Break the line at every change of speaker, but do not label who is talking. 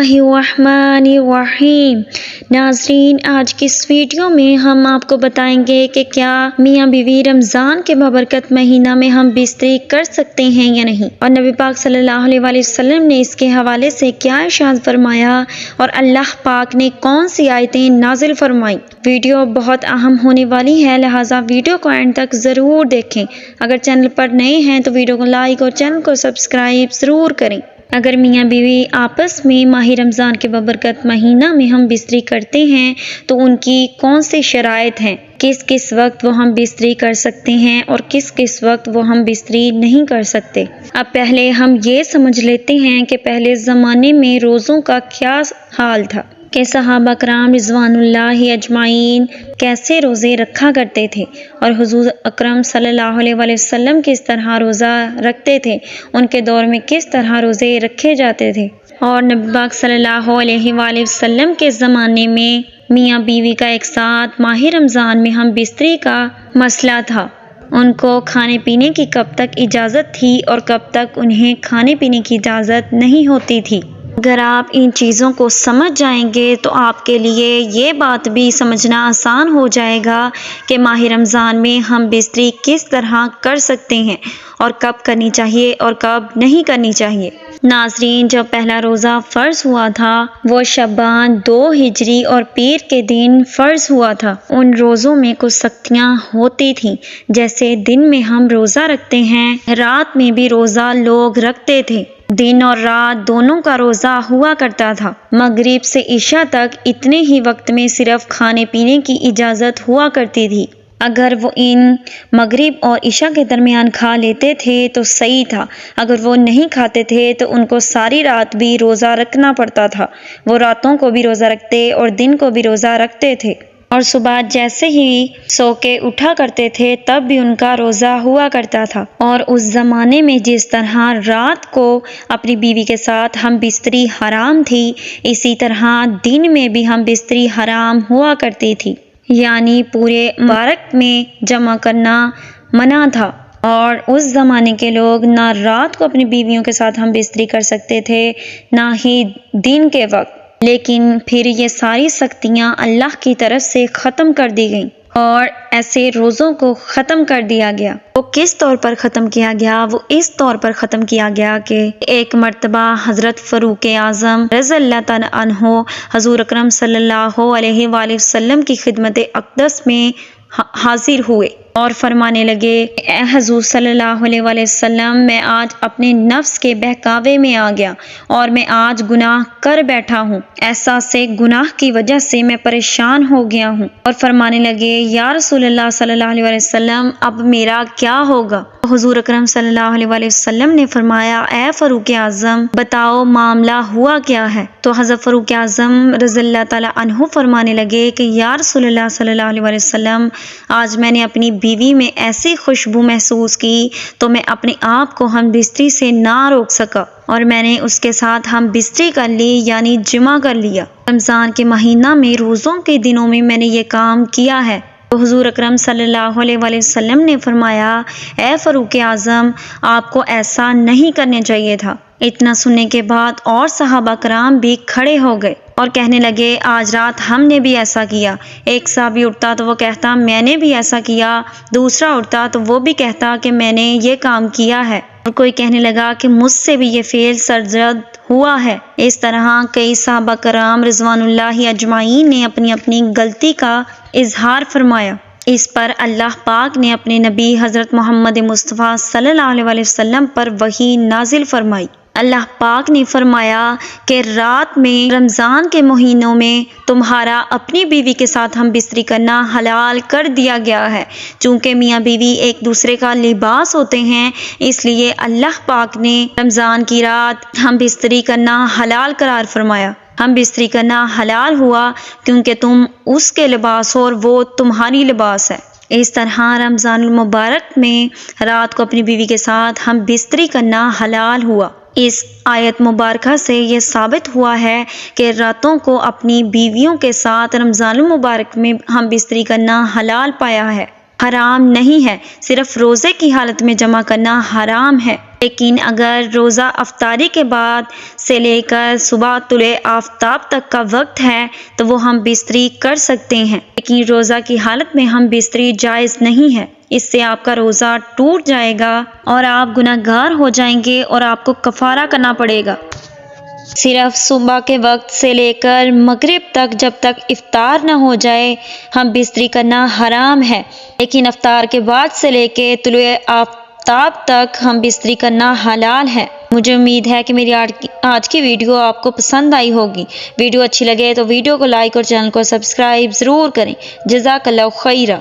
اللہ الرحمن الرحیم۔ ناظرین، آج کی اس ویڈیو میں ہم آپ کو بتائیں گے کہ کیا میاں بیوی رمضان کے بابرکت مہینہ میں ہم بستری کر سکتے ہیں یا نہیں، اور نبی پاک صلی اللہ علیہ وآلہ وسلم نے اس کے حوالے سے کیا ارشاد فرمایا اور اللہ پاک نے کون سی آیتیں نازل فرمائیں۔ ویڈیو بہت اہم ہونے والی ہے، لہٰذا ویڈیو کو اینڈ تک ضرور دیکھیں۔ اگر چینل پر نئے ہیں تو ویڈیو کو لائک اور چینل کو سبسکرائب ضرور کریں۔ اگر میاں بیوی آپس میں ماہ رمضان کے بابرکت مہینہ میں ہم بستری کرتے ہیں تو ان کی کون سی شرائط ہیں، کس کس وقت وہ ہم بستری کر سکتے ہیں اور کس کس وقت وہ ہم بستری نہیں کر سکتے۔ اب پہلے ہم یہ سمجھ لیتے ہیں کہ پہلے زمانے میں روزوں کا کیا حال تھا، کہ صحابہ کرام رضوان اللہ اجمعین کیسے روزے رکھا کرتے تھے، اور حضور اکرم صلی اللہ علیہ وآلہ وسلم کس طرح روزہ رکھتے تھے، ان کے دور میں کس طرح روزے رکھے جاتے تھے۔ اور نبی پاک صلی اللہ علیہ وآلہ وسلم کے زمانے میں میاں بیوی کا ایک ساتھ ماہ رمضان میں ہم بستری کا مسئلہ تھا۔ ان کو کھانے پینے کی کب تک اجازت تھی اور کب تک انہیں کھانے پینے کی اجازت نہیں ہوتی تھی۔ اگر آپ ان چیزوں کو سمجھ جائیں گے تو آپ کے لیے یہ بات بھی سمجھنا آسان ہو جائے گا کہ ماہ رمضان میں ہم بستری کس طرح کر سکتے ہیں اور کب کرنی چاہیے اور کب نہیں کرنی چاہیے۔ ناظرین، جب پہلا روزہ فرض ہوا تھا وہ شعبان 2 ہجری اور پیر کے دن فرض ہوا تھا۔ ان روزوں میں کچھ سختیاں ہوتی تھیں، جیسے دن میں ہم روزہ رکھتے ہیں، رات میں بھی روزہ لوگ رکھتے تھے۔ دن اور رات دونوں کا روزہ ہوا کرتا تھا۔ مغرب سے عشاء تک اتنے ہی وقت میں صرف کھانے پینے کی اجازت ہوا کرتی تھی۔ اگر وہ ان مغرب اور عشاء کے درمیان کھا لیتے تھے تو صحیح تھا، اگر وہ نہیں کھاتے تھے تو ان کو ساری رات بھی روزہ رکھنا پڑتا تھا۔ وہ راتوں کو بھی روزہ رکھتے اور دن کو بھی روزہ رکھتے تھے، اور صبح جیسے ہی سو کے اٹھا کرتے تھے تب بھی ان کا روزہ ہوا کرتا تھا۔ اور اس زمانے میں جس طرح رات کو اپنی بیوی کے ساتھ ہم بستری حرام تھی، اسی طرح دن میں بھی ہم بستری حرام ہوا کرتی تھی، یعنی پورے مبارک میں جمع کرنا منع تھا۔ اور اس زمانے کے لوگ نہ رات کو اپنی بیویوں کے ساتھ ہم بستری کر سکتے تھے نہ ہی دن کے وقت۔ لیکن پھر یہ ساری سختیاں اللہ کی طرف سے ختم کر دی گئیں اور ایسے روزوں کو ختم کر دیا گیا۔ وہ کس طور پر ختم کیا گیا؟ وہ اس طور پر ختم کیا گیا کہ ایک مرتبہ حضرت فاروق اعظم رضی اللہ تعالیٰ عنہ حضور اکرم صلی اللہ علیہ وآلہ وسلم کی خدمت اقدس میں حاضر ہوئے اور فرمانے لگے، اے حضور صلی اللہ علیہ وآلہ وسلم، میں آج اپنے نفس کے بہکاوے میں آ گیا اور میں آج گناہ کر بیٹھا ہوں۔ احساس گناہ کی وجہ سے میں پریشان ہو گیا ہوں۔ اور فرمانے لگے، یا رسول اللہ صلی اللہ علیہ وآلہ وسلم، اب میرا کیا ہوگا؟ حضور اکرم صلی اللہ علیہ وآلہ وسلم نے فرمایا، اے فاروق اعظم، بتاؤ معاملہ ہوا کیا ہے؟ تو حضرت فاروق اعظم رضی اللہ تعالیٰ عنہ فرمانے لگے کہ یا رسول اللہ صلی اللہ علیہ وآلہ وسلم، آج میں نے اپنی بیوی میں ایسی خوشبو محسوس کی تو میں اپنے آپ کو ہم بستری سے نہ روک سکا اور میں نے اس کے ساتھ ہم بستری کر لی، یعنی جمع کر لیا۔ رمضان کے مہینہ میں روزوں کے دنوں میں نے یہ کام کیا ہے۔ تو حضور اکرم صلی اللہ علیہ وآلہ وسلم نے فرمایا، اے فاروق اعظم، آپ کو ایسا نہیں کرنا چاہیے تھا۔ اتنا سننے کے بعد اور صحابہ کرام بھی کھڑے ہو گئے اور کہنے لگے، آج رات ہم نے بھی ایسا کیا۔ ایک صحابی اٹھتا تو وہ کہتا، میں نے بھی ایسا کیا۔ دوسرا اٹھتا تو وہ بھی کہتا کہ میں نے یہ کام کیا ہے۔ اور کوئی کہنے لگا کہ مجھ سے بھی یہ فعل سرزد ہوا ہے۔ اس طرح کئی صحابہ کرام رضوان اللہ اجمعین نے اپنی اپنی غلطی کا اظہار فرمایا۔ اس پر اللہ پاک نے اپنے نبی حضرت محمد مصطفیٰ صلی اللہ علیہ وآلہ وسلم پر وحی نازل فرمائی۔ اللہ پاک نے فرمایا کہ رات میں رمضان کے مہینوں میں تمہارا اپنی بیوی کے ساتھ ہم بستری کرنا حلال کر دیا گیا ہے۔ چونکہ میاں بیوی ایک دوسرے کا لباس ہوتے ہیں، اس لیے اللہ پاک نے رمضان کی رات ہم بستری کرنا حلال قرار فرمایا۔ ہم بستری کرنا حلال ہوا کیونکہ تم اس کے لباس ہو اور وہ تمہاری لباس ہے۔ اس طرح رمضان المبارک میں رات کو اپنی بیوی کے ساتھ ہم بستری کرنا حلال ہوا۔ اس آیت مبارکہ سے یہ ثابت ہوا ہے کہ راتوں کو اپنی بیویوں کے ساتھ رمضان المبارک میں ہم بستری کرنا حلال پایا ہے۔ حرام نہیں ہے، صرف روزے کی حالت میں جمع کرنا حرام ہے۔ لیکن اگر روزہ افطاری کے بعد سے لے کر صبح طلوع آفتاب تک کا وقت ہے تو وہ ہم بستری کر سکتے ہیں، لیکن روزہ کی حالت میں ہم بستری جائز نہیں ہے۔ اس سے آپ کا روزہ ٹوٹ جائے گا اور آپ گناہ گار ہو جائیں گے اور آپ کو کفارہ کرنا پڑے گا۔ صرف صبح کے وقت سے لے کر مغرب تک جب تک افطار نہ ہو جائے ہم بستری کرنا حرام ہے، لیکن افطار کے بعد سے لے کے طلوع آفتاب تک ہم بستری کرنا حلال ہے۔ مجھے امید ہے کہ میری آج کی ویڈیو آپ کو پسند آئی ہوگی۔ ویڈیو اچھی لگے تو ویڈیو کو لائک اور چینل کو سبسکرائب ضرور کریں۔ جزاک اللہ خیرہ۔